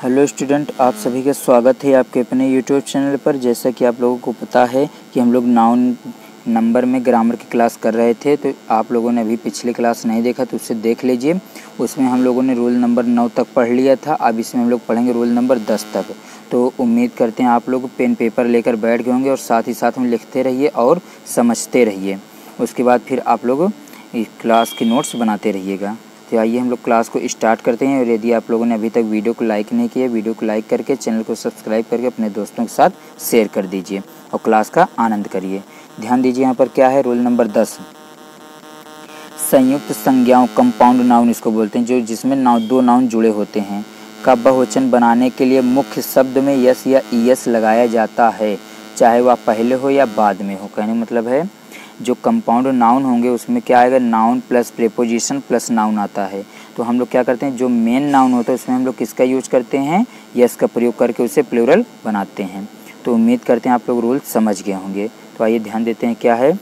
Hello student, आप सभी का स्वागत है आपके अपने यूट्यूब चैनल पर। जैसा कि आप लोगों को पता है कि हम लोग नाउन नंबर में ग्रामर की क्लास कर रहे थे, तो आप लोगों ने अभी पिछली क्लास नहीं देखा तो उससे देख लीजिए। उसमें हम लोगों ने रूल नंबर 9 तक पढ़ लिया था। अब इसमें हम लोग पढ़ेंगे रूल नंबर 10 तक। तो उम्मीद करते हैं आप लोग पेन पेपर लेकर बैठ गए होंगे और साथ ही साथ में लिखते रहिए और समझते रहिए। उसके बाद फिर आप लोग इस क्लास की नोट्स बनाते रहिएगा। तो आइए हम लोग क्लास को स्टार्ट करते हैं। और यदि आप लोगों ने अभी तक वीडियो को लाइक नहीं किया, वीडियो को लाइक करके चैनल को सब्सक्राइब करके अपने दोस्तों के साथ शेयर कर दीजिए और क्लास का आनंद करिए। ध्यान दीजिए, यहाँ पर क्या है, रूल नंबर 10, संयुक्त संज्ञाओं, कंपाउंड नाउन इसको बोलते हैं, जो जिसमें दो नाउन जुड़े होते हैं, का बहुवचन बनाने के लिए मुख्य शब्द में यस या ईएस लगाया जाता है, चाहे वह पहले हो या बाद में हो। कहने मतलब है जो कंपाउंड नाउन होंगे उसमें क्या आएगा, noun plus preposition plus noun आता है। तो हम लोग क्या करते हैं, जो मेन नाउन होता है उसमें हम लोग किसका यूज करते हैं, यस का प्रयोग करके उसे प्लूरल बनाते हैं। तो उम्मीद करते हैं आप लोग रूल समझ गए होंगे। तो आइए ध्यान देते हैं क्या है।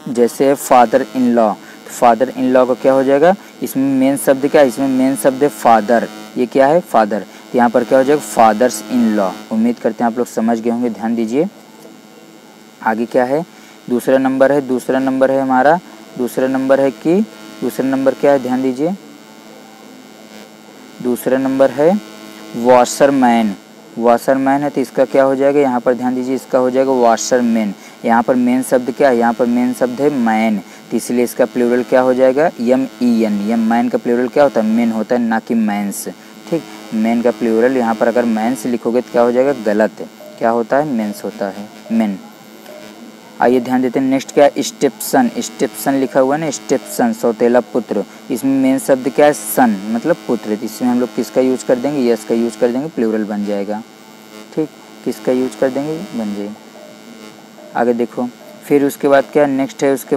जैसे father in law, father in law का क्या हो जाएगा, इसमें मेन शब्द क्या है, इसमें मेन शब्द है फादर। ये क्या है, फादर। तो यहाँ पर क्या हो जाएगा, फादर्स इन लॉ। उम्मीद करते हैं आप लोग समझ गए होंगे। ध्यान दीजिए आगे क्या है, दूसरा नंबर है, दूसरा नंबर है हमारा, दूसरा नंबर है कि दूसरा नंबर क्या है, ध्यान दीजिए, दूसरा नंबर है वॉशरमैन। वॉशरमैन है तो इसका क्या हो जाएगा, यहाँ पर ध्यान दीजिए, इसका हो जाएगा वॉशरमैन। यहाँ पर मेन शब्द क्या है, यहाँ पर मेन शब्द है मैन, तो इसलिए इसका प्लूरल क्या हो जाएगा, यम ई एन। यम मैन का प्लूरल क्या होता है, मेन होता है, ना कि मैंस। ठीक, मेन का प्लूरल यहाँ पर अगर मैंस लिखोगे तो क्या हो जाएगा, गलत। क्या होता है, मेंस होता है, मेन। आइए ध्यान देते हैं नेक्स्ट क्या है, स्टेप्सन। स्टेप्सन लिखा हुआ है ना, स्टेप्सन, सौतेला पुत्र। इसमें मेन शब्द क्या है, सन, मतलब पुत्र। तो इसमें हम लोग किसका यूज कर देंगे, यस का यूज कर देंगे, प्लूरल बन जाएगा। ठीक, किसका यूज कर देंगे, बन जाएगा। आगे देखो, फिर उसके बाद क्या नेक्स्ट है, उसके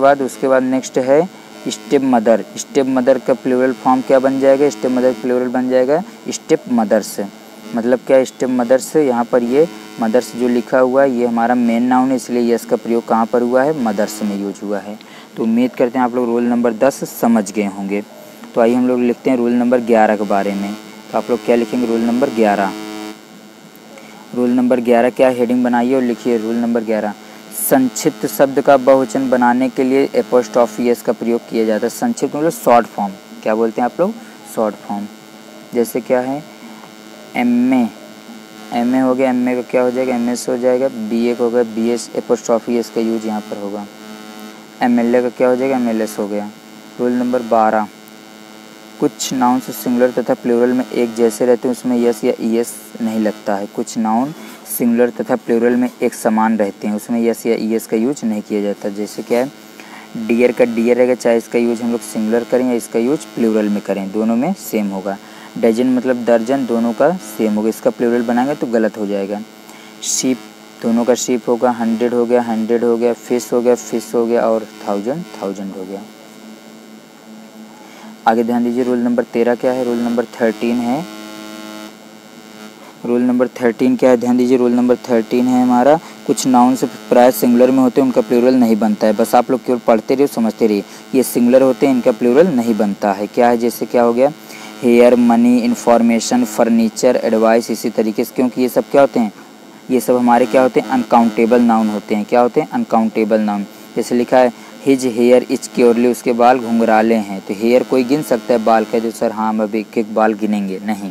बाद नेक्स्ट है स्टेप मदर। स्टेप मदर का प्लूरल फॉर्म क्या बन जाएगा, स्टेप मदर प्लूरल बन जाएगा स्टेप मदर्स। मतलब क्या, स्टेप मदर्स। यहाँ पर ये मदर्स जो लिखा हुआ है ये हमारा मेन नाउन है, इसलिए यस का प्रयोग कहाँ पर हुआ है, मदर्स में यूज हुआ है। तो उम्मीद करते हैं आप लोग रूल नंबर 10 समझ गए होंगे। तो आइए हम लोग लिखते हैं रूल नंबर 11 के बारे में। तो आप लोग क्या लिखेंगे, रूल नंबर 11। रूल नंबर 11 क्या, हेडिंग बनाइए और लिखिए रूल नंबर 11। संक्षिप्त शब्द का बहुवचन बनाने के लिए एपोस्ट्रोफी एस का प्रयोग किया जाता है। संक्षिप्त मतलब शॉर्ट फॉर्म, क्या बोलते हैं आप लोग, शॉर्ट फॉर्म। जैसे क्या है, एमए, एमए हो गया, एमए का क्या हो जाएगा, एमएस हो जाएगा। बीए का हो गया, बीएस, एपोस्ट्रोफी एस का यूज यहाँ पर होगा। एमएलए का क्या हो जाएगा, एमएलएस हो गया। रूल नंबर 12, कुछ नाउन से सिंगुलर तथा प्लूरल में एक जैसे रहते हैं, उसमें यस या ईएस नहीं लगता है। कुछ नाउन सिंगुलर तथा प्लूरल में एक समान रहते हैं, उसमें यस या ईएस का यूज नहीं किया जाता। जैसे क्या है, डियर का डियर रहेगा, चाहे इसका यूज हम लोग सिंगुलर करें या इसका यूज प्लूरल में करें, दोनों में सेम होगा। डजन मतलब दर्जन, दोनों का सेम होगा, इसका प्लूरल बनाएंगे तो गलत हो जाएगा। शीप, दोनों का शीप होगा। 100 हो गया, 100 हो गया। फिश हो गया, फिश हो गया। और 1000, 1000 हो गया। आगे ध्यान दीजिए, रूल नंबर 13 क्या है, रूल नंबर 13 है। रूल नंबर 13 क्या है, ध्यान दीजिए, रूल नंबर 13 है हमारा, कुछ नाउन से प्राय सिंगुलर में होते हैं, उनका प्लूरल नहीं बनता है। बस आप लोग केवल पढ़ते रहिए, समझते रहिए। ये सिंगुलर होते हैं, इनका प्लूरल नहीं बनता है। क्या है, जैसे क्या हो गया, hair, money, information, furniture, advice, इसी तरीके से। क्योंकि ये सब क्या होते हैं, ये सब हमारे क्या होते हैं, अनकाउंटेबल नाउन होते हैं। क्या होते हैं, अनकाउंटेबल नाउन। जैसे लिखा है हिज हेयर इज क्योरली, उसके बाल घुंघराले हैं। तो हेयर कोई गिन सकता है, बाल कह दो सर हाँ हम अभी एक एक बाल गिनेंगे, नहीं।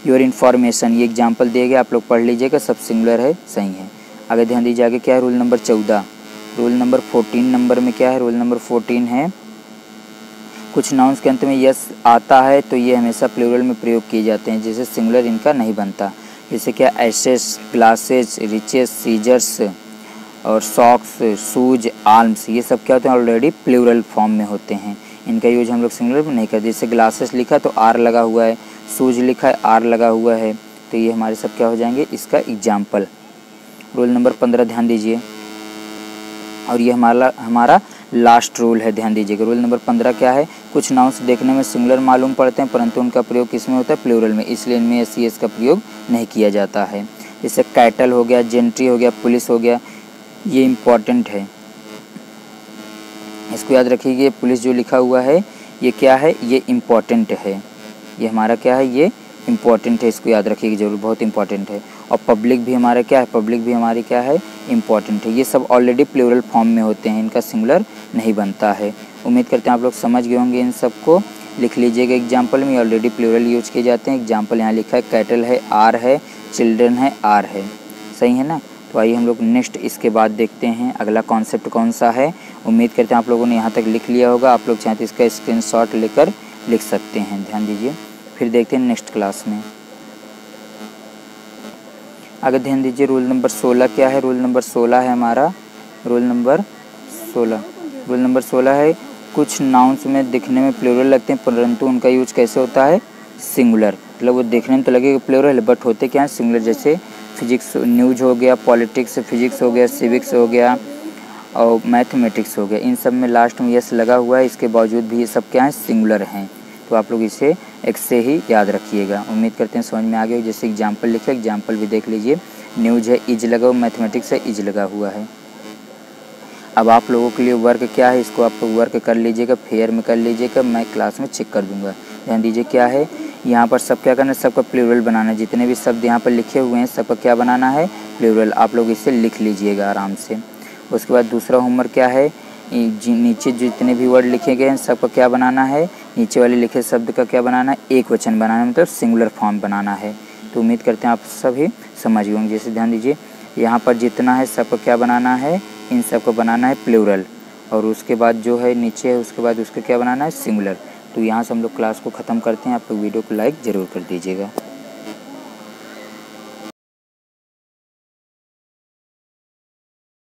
योर इन्फॉर्मेशन, ये एग्जाम्पल दिए गए, आप लोग पढ़ लीजिएगा, सब सिंगुलर है, सही है। आगे ध्यान दीजिए, आगे क्या है, rule number 14। Rule number 14 number में क्या है, रूल नंबर 14 है, कुछ नाउन्स के अंत में यस आता है तो ये हमेशा प्लूरल में प्रयोग किए जाते हैं, जैसे सिंगुलर इनका नहीं बनता। जैसे क्या, एसेस, ग्लासेस, रिचेस, सीजर्स और सॉक्स, शूज, आर्म्स, ये सब क्या होते हैं, ऑलरेडी प्लूरल फॉर्म में होते हैं, इनका यूज हम लोग सिंगुलर में नहीं करते। जैसे ग्लासेस लिखा तो आर लगा हुआ है, शूज लिखा है आर लगा हुआ है, तो ये हमारे सब क्या हो जाएंगे, इसका एग्जाम्पल। रूल नंबर 15 ध्यान दीजिए, और ये हमारा लास्ट रूल है, ध्यान दीजिएगा। रूल नंबर 15 क्या है, कुछ नाउन्स देखने में सिंगुलर मालूम पड़ते हैं परंतु उनका प्रयोग किस में होता है, प्लूरल में, इसलिए इनमें एस ई एस का प्रयोग नहीं किया जाता है। जैसे कैटल हो गया, जेंट्री हो गया, पुलिस हो गया, ये इम्पॉर्टेंट है, इसको याद रखिए। पुलिस जो लिखा हुआ है ये क्या है, ये इम्पॉर्टेंट है। ये हमारा क्या है, ये इम्पॉर्टेंट है, इसको याद रखिएगा जरूर, बहुत इंपॉर्टेंट है। और पब्लिक भी हमारा क्या है, पब्लिक भी हमारी क्या है, इम्पॉर्टेंट है। ये सब ऑलरेडी प्लूरल फॉर्म में होते हैं, इनका सिंगुलर नहीं बनता है। उम्मीद करते हैं आप लोग समझ गए होंगे। इन सबको लिख लीजिएगा एग्जाम्पल में, ऑलरेडी प्लूरल यूज किए जाते हैं। एग्जाम्पल यहाँ लिखा है, कैटल है, आर है, चिल्ड्रन है, आर है, सही है ना। तो आइए हम लोग नेक्स्ट इसके बाद देखते हैं अगला कॉन्सेप्ट कौन सा है। उम्मीद करते हैं आप लोगों ने यहाँ तक लिख लिया होगा। आप लोग चाहें तो इसका स्क्रीनशॉट लेकर लिख सकते हैं, ध्यान दीजिए। फिर देखते हैं नेक्स्ट क्लास में। अगर ध्यान दीजिए, रूल नंबर 16 क्या है। रूल नंबर 16 है हमारा, रूल नंबर 16 है, कुछ नाउन्स में दिखने में प्लूरल लगते हैं परंतु उनका यूज कैसे होता है, सिंगुलर। मतलब वो देखने में तो लगेगा प्लूरल बट होते क्या हैं, सिंगुलर। जैसे फिजिक्स न्यूज हो गया, पॉलिटिक्स फिजिक्स हो गया, सिविक्स हो गया और मैथमेटिक्स हो गया। इन सब में लास्ट में यस लगा हुआ है, इसके बावजूद भी ये सब क्या हैं, सिंगुलर हैं। तो आप लोग इसे एक से ही याद रखिएगा। उम्मीद करते हैं समझ में आ गया। जैसे एग्जाम्पल लिखे, एग्जाम्पल भी देख लीजिए। न्यूज है, इज लगा हुआ, मैथमेटिक्स है, इज लगा हुआ है। अब आप लोगों के लिए वर्क क्या है, इसको आप लोग वर्क कर लीजिएगा, फेयर में कर लीजिएगा, मैं क्लास में चेक कर दूंगा। ध्यान दीजिए क्या है, यहाँ पर सब क्या करना है, सबका प्लूरल बनाना है। जितने भी शब्द यहाँ पर लिखे हुए हैं सबका क्या बनाना है, प्लूरल। आप लोग इसे लिख लीजिएगा आराम से। उसके बाद दूसरा होमवर्क क्या है, नीचे जितने भी वर्ड लिखे गए हैं सबका क्या बनाना है, नीचे वाले लिखे शब्द का क्या बनाना है, एक वचन बनाना है, मतलब सिंगुलर फॉर्म बनाना है। तो उम्मीद करते हैं आप सभी समझ गए होंगे। जैसे ध्यान दीजिए, यहाँ पर जितना है सबका क्या बनाना है, इन सब को बनाना है प्लूरल। और उसके बाद जो है नीचे है, उसके बाद उसका क्या बनाना है, सिंगुलर। तो यहाँ से हम लोग क्लास को ख़त्म करते हैं। आप लोग वीडियो को लाइक ज़रूर कर दीजिएगा।